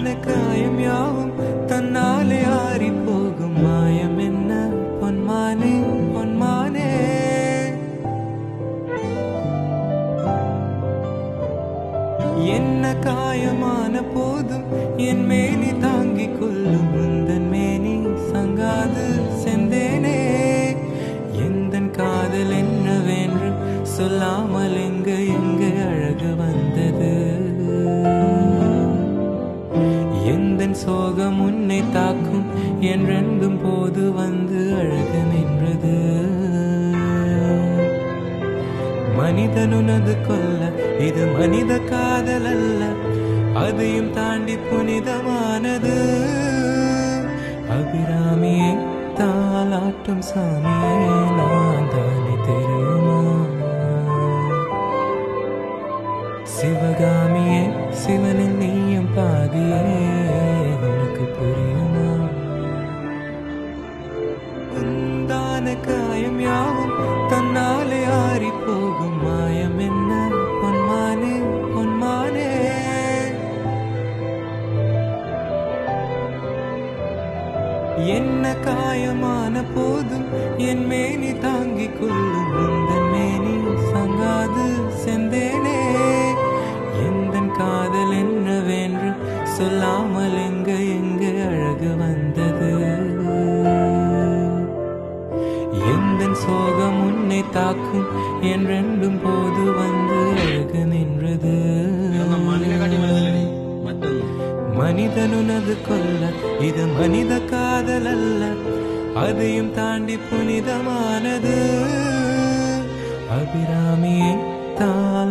காயம் யாவும் தன்னாலே ஆறி போகும் மாயம் என்ன பொன்மானே பொன்மானே. என்ன காயமான போதும் என் மேனி தாங்கிக் கொள்ளும் உந்தன் மேனி சங்காது செந்தேனே. எந்தன் காதல் என்னவென்று சொல்லாமல் எங்க அழகு வந்தது. எந்தன் சோகம் உன்னை தாக்கும் என்றென்றும் போது வந்து அழகு நின்றது. மனிதனுனது கொல்ல இது மனித காதல் அல்ல, அதையும் தாண்டி புனிதமானது. அபிராமியை தாலாட்டும் சாமியே நான் தானே தெரியுமா. சிவகாமியே சிவனின் நீயும் பாதியே உனக்கு புரியுமா. உந்தான காயம் யாவும் தன்னாலே ஆறி போகும் மாயம் என்ன பொன்மானே பொன்மானே. என்ன காயமான போதும் என் மேனி தாங்கிக் கொள்ளும் உந்தன் மேனி சங்காது செந்தேனே. எந்தன் காதல் என்னவென்று சொல்லாமல் எங்க அழகு வந்தது. எந்தன் சோகம் உன்னை தாக்கும் என்றென்றும் போது வந்து அழகு நின்றது. மனிதனுனது கொல்ல இது மனித காதல் அல்ல, அதையும் தாண்டி புனிதமானது. அபிராமியை தால்